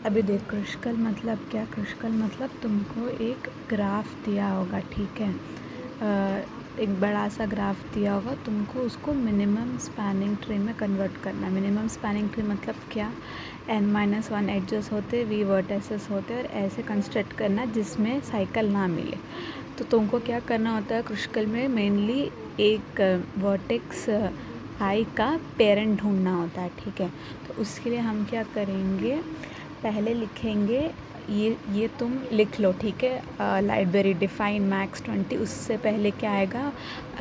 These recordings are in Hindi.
अभी देख, क्रुशिकल मतलब क्या? क्रुशिकल मतलब तुमको एक ग्राफ दिया होगा, ठीक है, एक बड़ा सा ग्राफ दिया होगा, तुमको उसको मिनिमम स्पैनिंग ट्री में कन्वर्ट करना है। मिनिमम स्पैनिंग ट्री मतलब क्या? n-1 एडजेस होते, v वर्टिसेस होते, और ऐसे कंस्ट्रक्ट करना जिसमें साइकिल ना मिले। तो तुमको क्या करना होता है क्रुशिकल में? मेनली एक वर्टेक्स आई का पेरेंट ढूंढना होता है, ठीक है। तो उसके लिए हम क्या करेंगे, पहले लिखेंगे, ये तुम लिख लो, ठीक है, लाइब्रेरी डिफाइन मैक्स 20, उससे पहले क्या आएगा,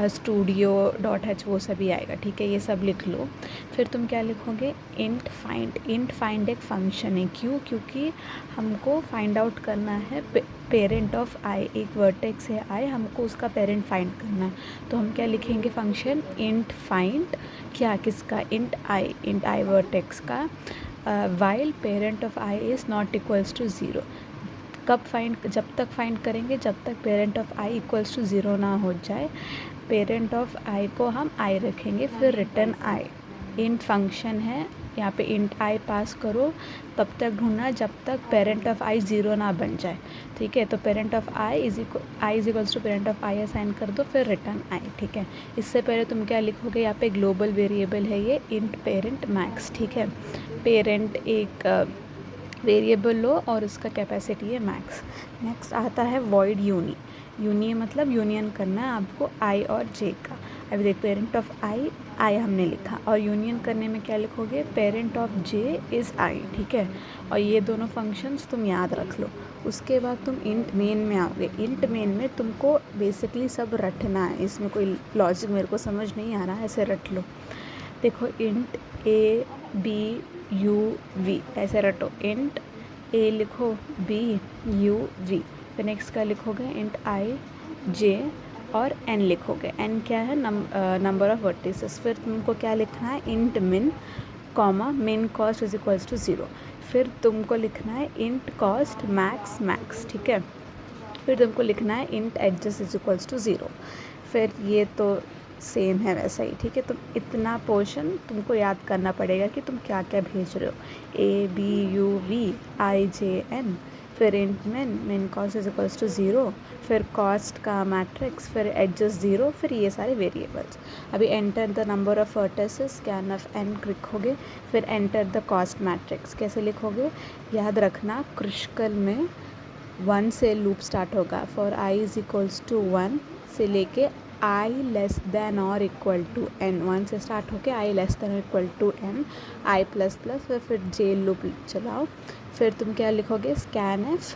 studio.h, वो सभी आएगा, ठीक है, ये सब लिख लो। फिर तुम क्या लिखोगे, इंट फाइंड एक फंक्शन है। क्यों? क्योंकि हमको फाइंड आउट करना है पेरेंट ऑफ आई, एक वर्टेक्स है आई, हमको उसका पेरेंट फाइंड करना है। तो हम क्या लिखेंगे, फंक्शन इंट फाइंड, क्या, किसका? इंट आई वर्टेक्स का, while parent of I is not equals to zero. कब फाइंड? जब तक फाइंड करेंगे जब तक parent of I equals to zero ना हो जाए। पेरेंट ऑफ आई को हम आई रखेंगे, फिर रिटर्न आई। इंट फंक्शन है, यहाँ पे इंट आई पास करो, तब तक ढूंढना जब तक पेरेंट ऑफ आई ज़ीरो ना बन जाए, ठीक है। तो parent of I is equals to parent of I assign कर दो, फिर रिटर्न आई, ठीक है। इससे पहले तुम क्या लिखोगे, यहाँ पे ग्लोबल वेरिएबल है ये इंट पेरेंट मैक्स, ठीक है। पेरेंट एक वेरिएबल लो और उसका कैपेसिटी है मैक्स। नेक्स्ट आता है वॉइड यूनी मतलब यूनियन करना है आपको आई और जे का। अभी देख, पेरेंट ऑफ आई हमने लिखा, और यूनियन करने में क्या लिखोगे, parent of J is I, ठीक है। और ये दोनों फंक्शंस तुम याद रख लो। उसके बाद तुम इंट मेन में आओगे। इंट मेन में तुमको बेसिकली सब रटना है, इसमें कोई लॉजिक मेरे को समझ नहीं आ रहा है, ऐसे रट लो। देखो, int A B U V, ऐसे रटो। इंट ए लिखो, बी यू वी, फिर नेक्स्ट का लिखोगे इंट आई जे, और एन लिखोगे। एन क्या है? Number of vertices. फिर तुमको क्या लिखना है, int min comma min cost is equals to zero. फिर तुमको लिखना है इंट कॉस्ट मैक्स, ठीक है। फिर तुमको लिखना है int adjust is equals to zero. फिर ये तो सेम है वैसा ही, ठीक है। तुम इतना पोर्शन तुमको याद करना पड़ेगा कि तुम क्या क्या भेज रहे हो। A B U V I J N, फिर int min cost is equals to zero, फिर कॉस्ट का मैट्रिक्स, फिर एडजस्ट ज़ीरो, फिर ये सारे वेरिएबल्स। अभी enter the number of vertices, scan of N लिखोगे, फिर एंटर द कॉस्ट मैट्रिक्स। कैसे लिखोगे, याद रखना, क्रुशिकल में 1 से लूप स्टार्ट होगा। For i is equals to 1 से लेके आई लेस देन और इक्वल टू एन, 1 से स्टार्ट होके आई लेस देन और equal to n, i plus plus, फिर जे लूप चलाओ। फिर तुम क्या लिखोगे, scanf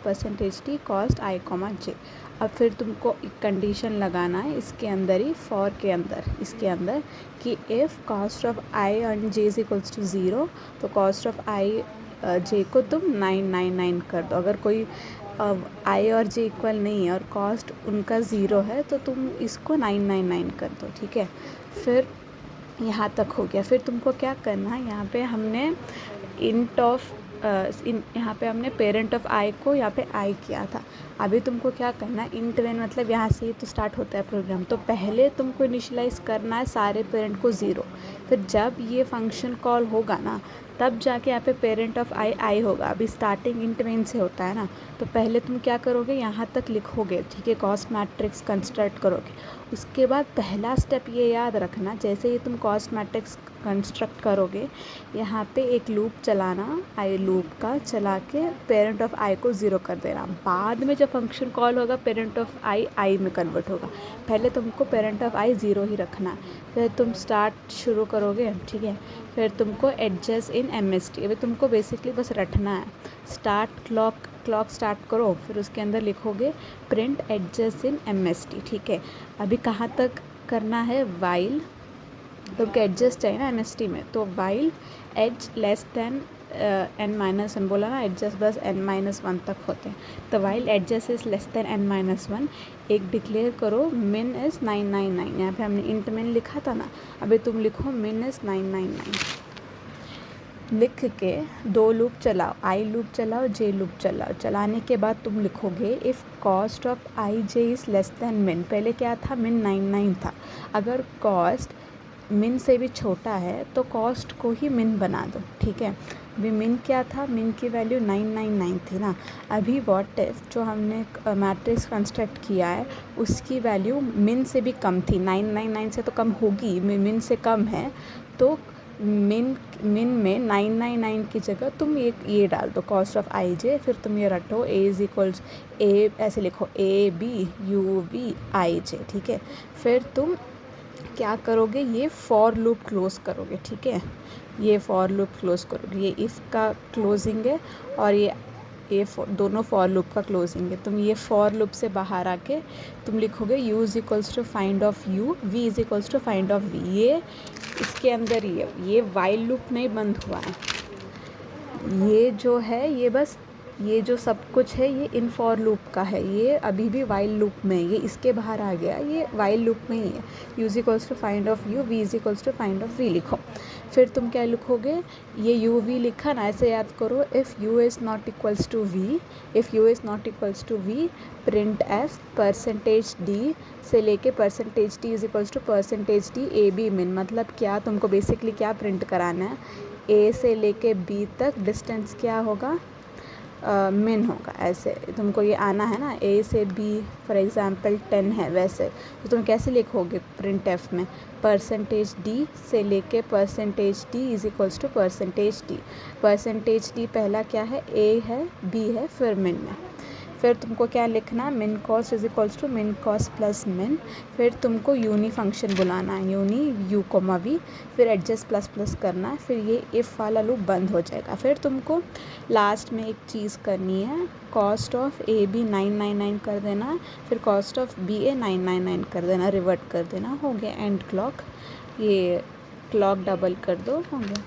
percentage t cost i comma j. अब फिर तुमको एक कंडीशन लगाना है इसके अंदर ही, फॉर के अंदर, इसके अंदर, कि if cost of I and J is equals to zero, तो कॉस्ट ऑफ आई जे को तुम 999 कर दो। अगर कोई आई और जे इक्वल नहीं है और कॉस्ट उनका ज़ीरो है, तो तुम इसको 999 कर दो, ठीक है। फिर यहाँ तक हो गया। फिर तुमको क्या करना है, यहाँ पे हमने इंट ऑफ यहाँ पे हमने पेरेंट ऑफ आई को यहाँ पे आई किया था। अभी तुमको क्या करना है, इंट वेन मतलब यहाँ से तो स्टार्ट होता है प्रोग्राम, तो पहले तुमको इनिशियलाइज़ करना है सारे पेरेंट को ज़ीरो। फिर जब ये फंक्शन कॉल होगा ना, तब जाके यहाँ पे पेरेंट ऑफ आई होगा। अभी स्टार्टिंग इंट मेन से होता है ना, तो पहले तुम क्या करोगे, यहाँ तक लिखोगे, ठीक है, कॉस्ट मैट्रिक्स कंस्ट्रक्ट करोगे। उसके बाद पहला स्टेप ये याद रखना, जैसे ही तुम कॉस्ट मैट्रिक्स कंस्ट्रक्ट करोगे, यहाँ पे एक लूप चलाना, आई लूप का चला के पेरेंट ऑफ आई को ज़ीरो कर देना। बाद में जब फंक्शन कॉल होगा, पेरेंट ऑफ आई में कन्वर्ट होगा। पहले तुमको पेरेंट ऑफ आई ज़ीरो ही रखना है। फिर तुम स्टार्ट शुरू करोगे, ठीक है। फिर तुमको एडजस्ट इन MST, अभी तुमको बेसिकली बस रटना है। स्टार्ट क्लॉक स्टार्ट करो, फिर उसके अंदर लिखोगे प्रिंट एडजस्ट इन MST, ठीक है। अभी कहाँ तक करना है, वाइल, तुमको एडजस्ट चाहिए ना MST में, तो while as less than n-1 बोला ना, एडजस्ट बस n-1 तक होते हैं। तो while adjust is less than n-1 एक डिक्लेयर करो, मिन इज़ 999। यहाँ पे हमने इंट मिन लिखा था ना, अभी तुम लिखो मिन इज़ 999। लिख के दो लूप चलाओ, आई लूप चलाओ, जे लूप चलाओ। चलाने के बाद तुम लिखोगे if cost of I J is less than मिन। पहले क्या था, मिन 99 था। अगर कॉस्ट मिन से भी छोटा है तो कॉस्ट को ही मिन बना दो, ठीक है। अभी मिन क्या था, मिन की वैल्यू 999 थी ना। अभी व्हाट इफ जो हमने मैट्रिक्स कंस्ट्रक्ट किया है उसकी वैल्यू मिन से भी कम थी, 999 से तो कम होगी, मिन से कम है, तो मिन में 999 की जगह तुम ये डाल दो कॉस्ट ऑफ आई जे, फिर तुम ये रटो ए इज़ इक्वल्स ए, ऐसे लिखो ए बी यू वी आई जे, ठीक है। फिर तुम क्या करोगे, ये फॉर लूप क्लोज करोगे, ठीक है। ये फॉर लूप क्लोज करोगे, ये इफ़ का क्लोजिंग है और ये दोनों फॉर लूप का क्लोजिंग है। तुम ये फॉर लूप से बाहर आके तुम लिखोगे U is equals to find of U, V is equals to find of V. ये इसके अंदर ही है, ये वाइल लूप नहीं बंद हुआ है, ये जो है ये बस ये जो सब कुछ है ये इन फॉर लूप का है, ये अभी भी वाइल लूप में है, ये इसके बाहर आ गया, ये वाइल लूप में ही है। U is equals to find of U, V is equals to find of V लिखो। फिर तुम क्या लिखोगे, ये यू वी लिखा ना, ऐसे याद करो, if U is not equals to V, if U is not equals to V print F percentage D से लेके percentage D is equals to percentage D A B min. मतलब क्या, तुमको बेसिकली क्या प्रिंट कराना है, ए से लेके बी तक डिस्टेंस क्या होगा, मिन होगा। ऐसे तुमको ये आना है ना, ए से बी फॉर एग्ज़ाम्पल 10 है, वैसे तो तुम कैसे लिखोगे प्रिंट एफ में, परसेंटेज डी से लेके percentage D is equals to percentage D. Percentage D पहला क्या है, ए है, बी है, फिर मिन में। फिर तुमको क्या लिखना है, मिन कॉस्ट इज इक्वल्स टू मिन कॉस्ट प्लस मिन। फिर तुमको यूनी फंक्शन बुलाना है, यूनी यू कोमा वी, फिर एडजस्ट प्लस प्लस करना है, फिर ये इफ़ वाला लूप बंद हो जाएगा। फिर तुमको लास्ट में एक चीज़ करनी है, कॉस्ट ऑफ ए बी 999 कर देना, फिर कॉस्ट ऑफ बी ए 999 कर देना, रिवर्ट कर देना, हो गया एंड क्लॉक, ये क्लॉक डबल कर दो, हो गया।